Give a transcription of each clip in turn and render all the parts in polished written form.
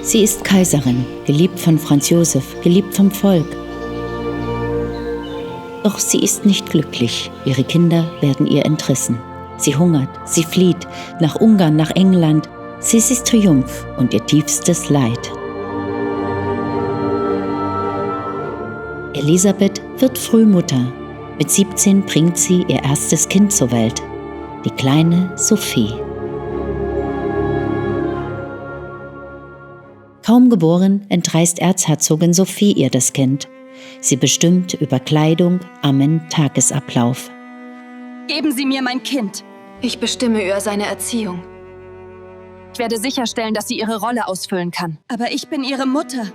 Sie ist Kaiserin, geliebt von Franz Josef, geliebt vom Volk. Doch sie ist nicht glücklich. Ihre Kinder werden ihr entrissen. Sie hungert, sie flieht nach Ungarn, nach England. Sissis Triumph und ihr tiefstes Leid. Elisabeth wird früh Mutter. Mit 17 bringt sie ihr erstes Kind zur Welt, die kleine Sophie. Kaum geboren, entreißt Erzherzogin Sophie ihr das Kind. Sie bestimmt über Kleidung, Ammen, Tagesablauf. Geben Sie mir mein Kind. Ich bestimme über seine Erziehung. Ich werde sicherstellen, dass sie ihre Rolle ausfüllen kann. Aber ich bin ihre Mutter.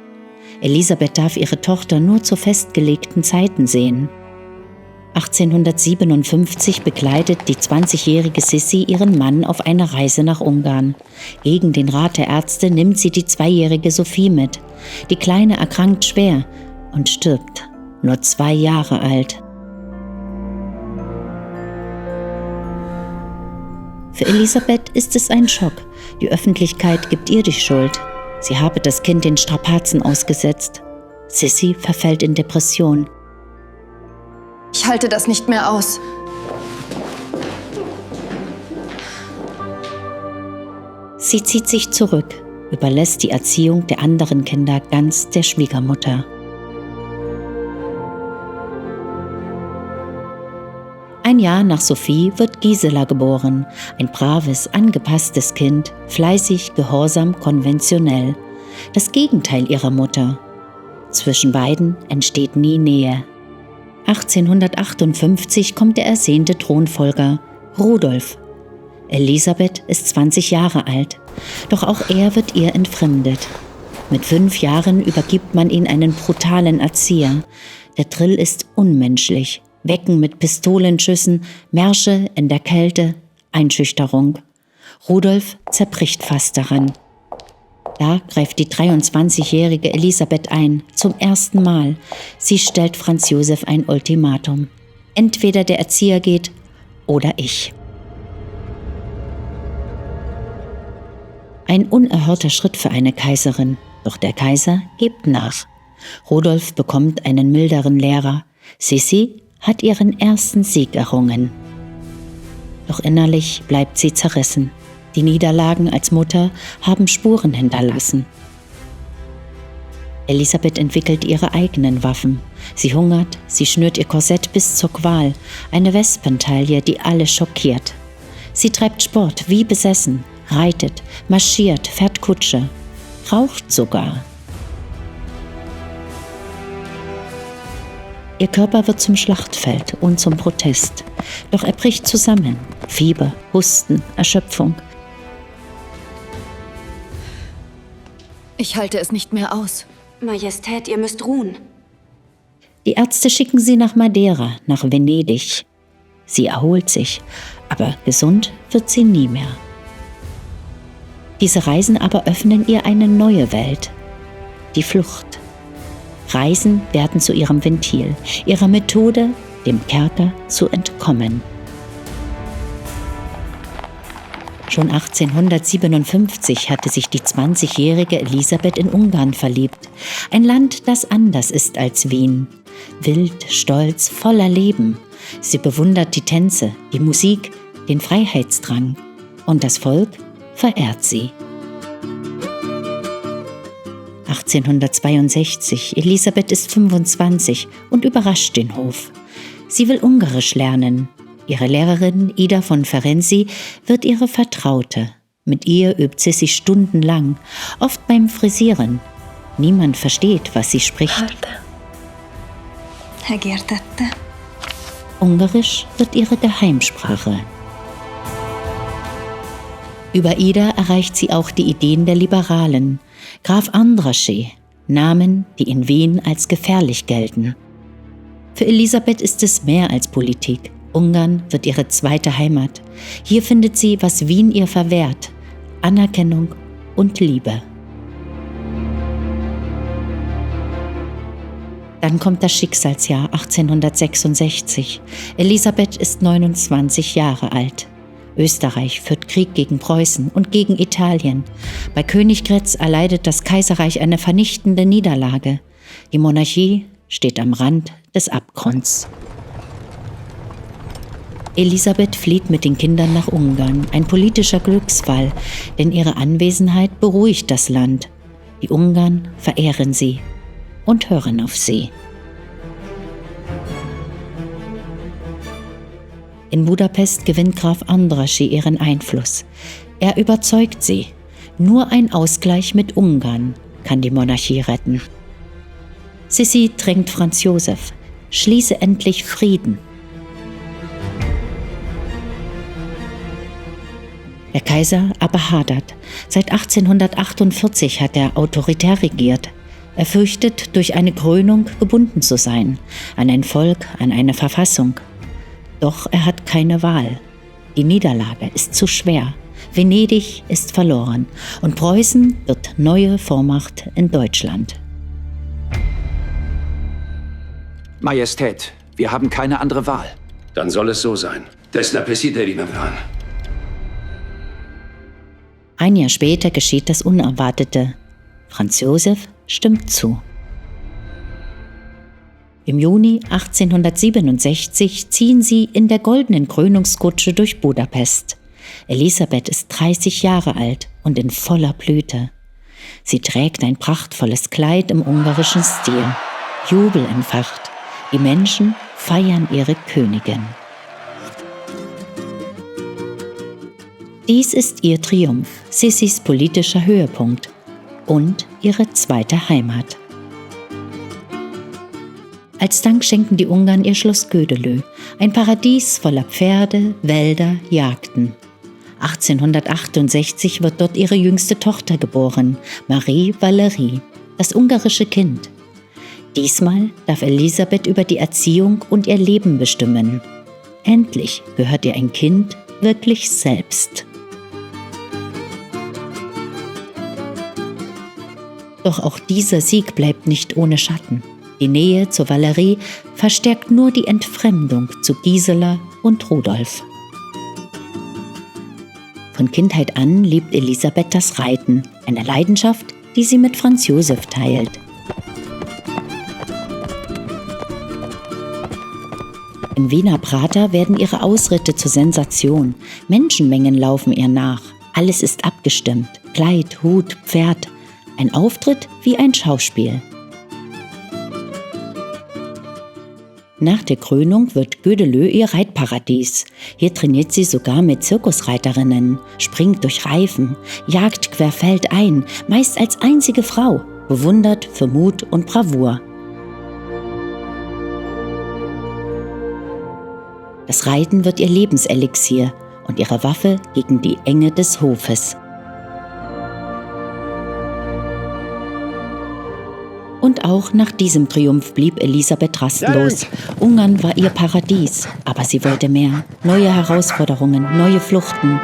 Elisabeth darf ihre Tochter nur zu festgelegten Zeiten sehen. 1857 begleitet die 20-jährige Sissi ihren Mann auf eine Reise nach Ungarn. Gegen den Rat der Ärzte nimmt sie die 2-jährige Sophie mit. Die Kleine erkrankt schwer und stirbt, nur 2 Jahre alt. Für Elisabeth ist es ein Schock. Die Öffentlichkeit gibt ihr die Schuld. Sie habe das Kind den Strapazen ausgesetzt. Sissi verfällt in Depression. Ich halte das nicht mehr aus. Sie zieht sich zurück, überlässt die Erziehung der anderen Kinder ganz der Schwiegermutter. Ein Jahr nach Sophie wird Gisela geboren, ein braves, angepasstes Kind, fleißig, gehorsam, konventionell. Das Gegenteil ihrer Mutter. Zwischen beiden entsteht nie Nähe. 1858 kommt der ersehnte Thronfolger, Rudolf. Elisabeth ist 20 Jahre alt, doch auch er wird ihr entfremdet. Mit 5 Jahren übergibt man ihn einen brutalen Erzieher. Der Drill ist unmenschlich. Wecken mit Pistolenschüssen, Märsche in der Kälte, Einschüchterung. Rudolf zerbricht fast daran. Da greift die 23-jährige Elisabeth ein, zum ersten Mal. Sie stellt Franz Josef ein Ultimatum. Entweder der Erzieher geht oder ich. Ein unerhörter Schritt für eine Kaiserin, doch der Kaiser gibt nach. Rudolf bekommt einen milderen Lehrer. Sissi hat ihren ersten Sieg errungen. Doch innerlich bleibt sie zerrissen. Die Niederlagen als Mutter haben Spuren hinterlassen. Elisabeth entwickelt ihre eigenen Waffen. Sie hungert, sie schnürt ihr Korsett bis zur Qual, eine Wespentaille, die alle schockiert. Sie treibt Sport wie besessen, reitet, marschiert, fährt Kutsche, raucht sogar. Ihr Körper wird zum Schlachtfeld und zum Protest. Doch er bricht zusammen. Fieber, Husten, Erschöpfung. Ich halte es nicht mehr aus. Majestät, ihr müsst ruhen. Die Ärzte schicken sie nach Madeira, nach Venedig. Sie erholt sich, aber gesund wird sie nie mehr. Diese Reisen aber öffnen ihr eine neue Welt. Die Flucht. Reisen werden zu ihrem Ventil, ihrer Methode, dem Kerker zu entkommen. Schon 1857 hatte sich die 20-jährige Elisabeth in Ungarn verliebt. Ein Land, das anders ist als Wien. Wild, stolz, voller Leben. Sie bewundert die Tänze, die Musik, den Freiheitsdrang. Und das Volk verehrt sie. 1862, Elisabeth ist 25 und überrascht den Hof. Sie will Ungarisch lernen. Ihre Lehrerin Ida von Ferenczi wird ihre Vertraute. Mit ihr übt sie sich stundenlang, oft beim Frisieren. Niemand versteht, was sie spricht. Ungarisch wird ihre Geheimsprache. Über Ida erreicht sie auch die Ideen der Liberalen. Graf Andrassy, Namen, die in Wien als gefährlich gelten. Für Elisabeth ist es mehr als Politik. Ungarn wird ihre zweite Heimat. Hier findet sie, was Wien ihr verwehrt: Anerkennung und Liebe. Dann kommt das Schicksalsjahr 1866. Elisabeth ist 29 Jahre alt. Österreich führt Krieg gegen Preußen und gegen Italien. Bei Königgrätz erleidet das Kaiserreich eine vernichtende Niederlage. Die Monarchie steht am Rand des Abgrunds. Elisabeth flieht mit den Kindern nach Ungarn, ein politischer Glücksfall, denn ihre Anwesenheit beruhigt das Land. Die Ungarn verehren sie und hören auf sie. In Budapest gewinnt Graf Andrassy ihren Einfluss. Er überzeugt sie. Nur ein Ausgleich mit Ungarn kann die Monarchie retten. Sissi drängt Franz Josef: Schließe endlich Frieden. Der Kaiser aber hadert. Seit 1848 hat er autoritär regiert. Er fürchtet, durch eine Krönung gebunden zu sein, an ein Volk, an eine Verfassung. Doch er hat keine Wahl. Die Niederlage ist zu schwer. Venedig ist verloren und Preußen wird neue Vormacht in Deutschland. Majestät, wir haben keine andere Wahl. Dann soll es so sein. Desna Presideri Membran. Ein Jahr später geschieht das Unerwartete. Franz Josef stimmt zu. Im Juni 1867 ziehen sie in der goldenen Krönungskutsche durch Budapest. Elisabeth ist 30 Jahre alt und in voller Blüte. Sie trägt ein prachtvolles Kleid im ungarischen Stil. Jubel entfacht. Die Menschen feiern ihre Königin. Dies ist ihr Triumph, Sissis politischer Höhepunkt und ihre zweite Heimat. Als Dank schenken die Ungarn ihr Schloss Gödelö, ein Paradies voller Pferde, Wälder, Jagden. 1868 wird dort ihre jüngste Tochter geboren, Marie Valerie, das ungarische Kind. Diesmal darf Elisabeth über die Erziehung und ihr Leben bestimmen. Endlich gehört ihr ein Kind wirklich selbst. Doch auch dieser Sieg bleibt nicht ohne Schatten. Die Nähe zu Valerie verstärkt nur die Entfremdung zu Gisela und Rudolf. Von Kindheit an liebt Elisabeth das Reiten, eine Leidenschaft, die sie mit Franz Josef teilt. Im Wiener Prater werden ihre Ausritte zur Sensation. Menschenmengen laufen ihr nach. Alles ist abgestimmt. Kleid, Hut, Pferd. Ein Auftritt wie ein Schauspiel. Nach der Krönung wird Gödelö ihr Reitparadies. Hier trainiert sie sogar mit Zirkusreiterinnen, springt durch Reifen, jagt querfeldein, meist als einzige Frau, bewundert für Mut und Bravour. Das Reiten wird ihr Lebenselixier und ihre Waffe gegen die Enge des Hofes. Und auch nach diesem Triumph blieb Elisabeth rastlos. Ungarn war ihr Paradies, aber sie wollte mehr. Neue Herausforderungen, neue Fluchten.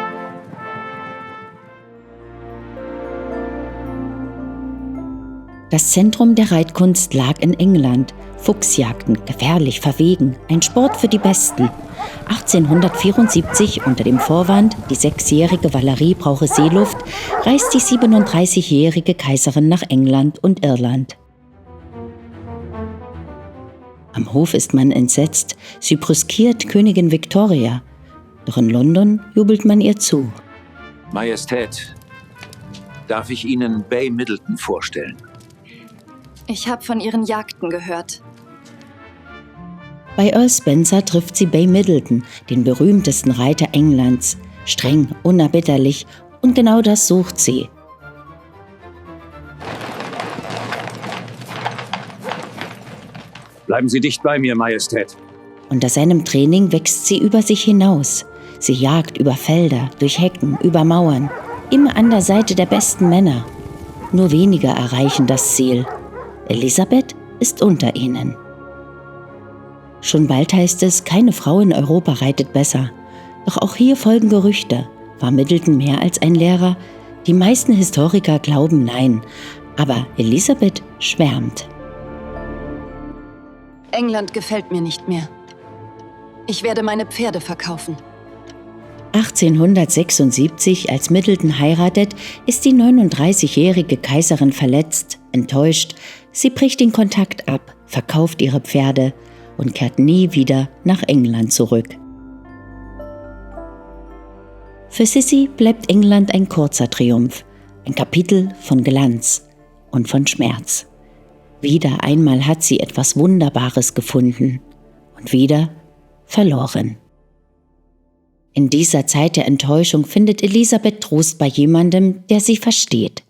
Das Zentrum der Reitkunst lag in England. Fuchsjagden, gefährlich, verwegen, ein Sport für die Besten. 1874 unter dem Vorwand, die 6-jährige Valerie brauche Seeluft, reist die 37-jährige Kaiserin nach England und Irland. Am Hof ist man entsetzt, sie brüskiert Königin Victoria. Doch in London jubelt man ihr zu. Majestät, darf ich Ihnen Bay Middleton vorstellen? Ich habe von ihren Jagden gehört. Bei Earl Spencer trifft sie Bay Middleton, den berühmtesten Reiter Englands. Streng, unerbitterlich und genau das sucht sie. Bleiben Sie dicht bei mir, Majestät. Unter seinem Training wächst sie über sich hinaus. Sie jagt über Felder, durch Hecken, über Mauern. Immer an der Seite der besten Männer. Nur wenige erreichen das Ziel. Elisabeth ist unter ihnen. Schon bald heißt es, keine Frau in Europa reitet besser. Doch auch hier folgen Gerüchte. War Middleton mehr als ein Lehrer? Die meisten Historiker glauben nein. Aber Elisabeth schwärmt. England gefällt mir nicht mehr. Ich werde meine Pferde verkaufen. 1876, als Middleton heiratet, ist die 39-jährige Kaiserin verletzt, enttäuscht. Sie bricht den Kontakt ab, verkauft ihre Pferde und kehrt nie wieder nach England zurück. Für Sissi bleibt England ein kurzer Triumph, ein Kapitel von Glanz und von Schmerz. Wieder einmal hat sie etwas Wunderbares gefunden und wieder verloren. In dieser Zeit der Enttäuschung findet Elisabeth Trost bei jemandem, der sie versteht.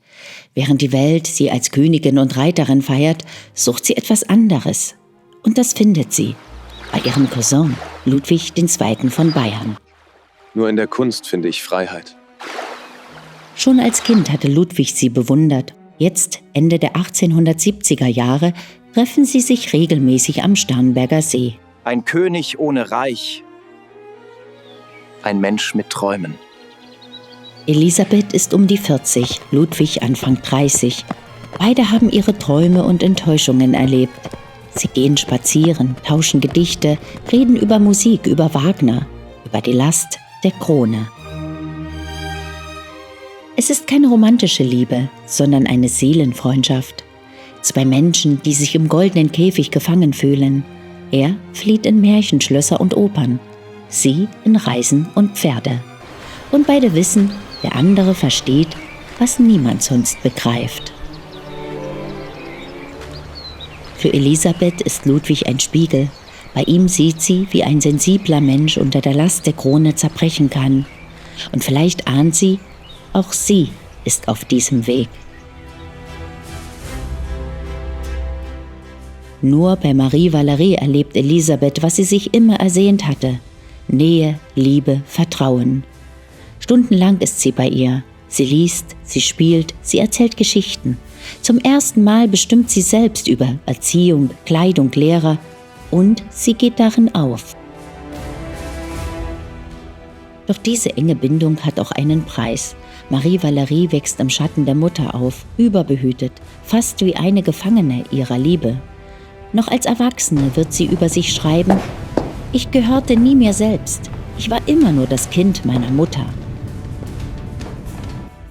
Während die Welt sie als Königin und Reiterin feiert, sucht sie etwas anderes. Und das findet sie bei ihrem Cousin Ludwig II. Von Bayern. Nur in der Kunst finde ich Freiheit. Schon als Kind hatte Ludwig sie bewundert. Jetzt, Ende der 1870er Jahre, treffen sie sich regelmäßig am Starnberger See. Ein König ohne Reich. Ein Mensch mit Träumen. Elisabeth ist um die 40, Ludwig Anfang 30. Beide haben ihre Träume und Enttäuschungen erlebt. Sie gehen spazieren, tauschen Gedichte, reden über Musik, über Wagner, über die Last der Krone. Es ist keine romantische Liebe, sondern eine Seelenfreundschaft. Zwei Menschen, die sich im goldenen Käfig gefangen fühlen. Er flieht in Märchenschlösser und Opern, sie in Reisen und Pferde. Und beide wissen, der andere versteht, was niemand sonst begreift. Für Elisabeth ist Ludwig ein Spiegel. Bei ihm sieht sie, wie ein sensibler Mensch unter der Last der Krone zerbrechen kann. Und vielleicht ahnt sie, auch sie ist auf diesem Weg. Nur bei Marie Valerie erlebt Elisabeth, was sie sich immer ersehnt hatte. Nähe, Liebe, Vertrauen. Stundenlang ist sie bei ihr. Sie liest, sie spielt, sie erzählt Geschichten. Zum ersten Mal bestimmt sie selbst über Erziehung, Kleidung, Lehrer und sie geht darin auf. Doch diese enge Bindung hat auch einen Preis. Marie Valerie wächst im Schatten der Mutter auf, überbehütet, fast wie eine Gefangene ihrer Liebe. Noch als Erwachsene wird sie über sich schreiben: Ich gehörte nie mir selbst. Ich war immer nur das Kind meiner Mutter.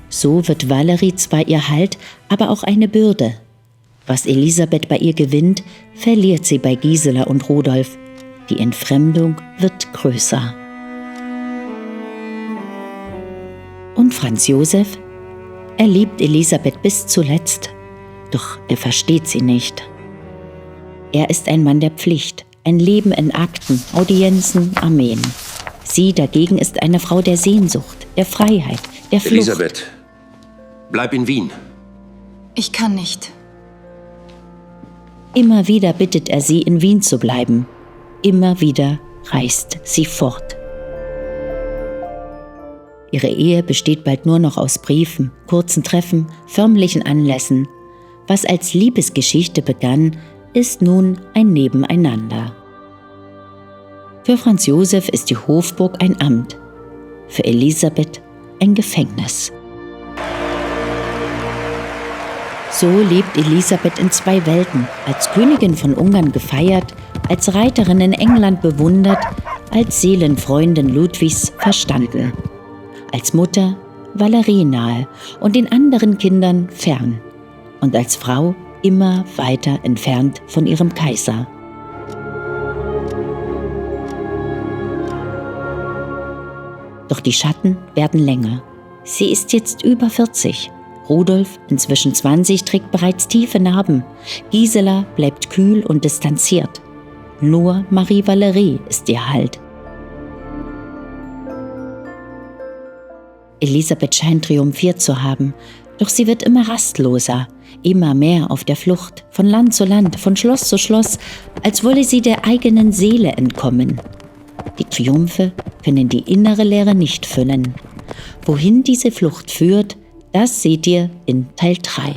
So wird Valerie zwar ihr Halt, aber auch eine Bürde. Was Elisabeth bei ihr gewinnt, verliert sie bei Gisela und Rudolf. Die Entfremdung wird größer. Und Franz Josef? Er liebt Elisabeth bis zuletzt, doch er versteht sie nicht. Er ist ein Mann der Pflicht, ein Leben in Akten, Audienzen, Armeen. Sie dagegen ist eine Frau der Sehnsucht, der Freiheit, der Flucht. Elisabeth, bleib in Wien. Ich kann nicht. Immer wieder bittet er sie, in Wien zu bleiben. Immer wieder reist sie fort. Ihre Ehe besteht bald nur noch aus Briefen, kurzen Treffen, förmlichen Anlässen. Was als Liebesgeschichte begann, ist nun ein Nebeneinander. Für Franz Josef ist die Hofburg ein Amt, für Elisabeth ein Gefängnis. So lebt Elisabeth in zwei Welten, als Königin von Ungarn gefeiert, als Reiterin in England bewundert, als Seelenfreundin Ludwigs verstanden, als Mutter Valerie nahe und den anderen Kindern fern und als Frau immer weiter entfernt von ihrem Kaiser. Doch die Schatten werden länger. Sie ist jetzt über 40. Rudolf, inzwischen 20, trägt bereits tiefe Narben. Gisela bleibt kühl und distanziert. Nur Marie Valerie ist ihr Halt. Elisabeth scheint triumphiert zu haben, doch sie wird immer rastloser, immer mehr auf der Flucht, von Land zu Land, von Schloss zu Schloss, als wolle sie der eigenen Seele entkommen. Die Triumphe können die innere Leere nicht füllen. Wohin diese Flucht führt, das seht ihr in Teil 3.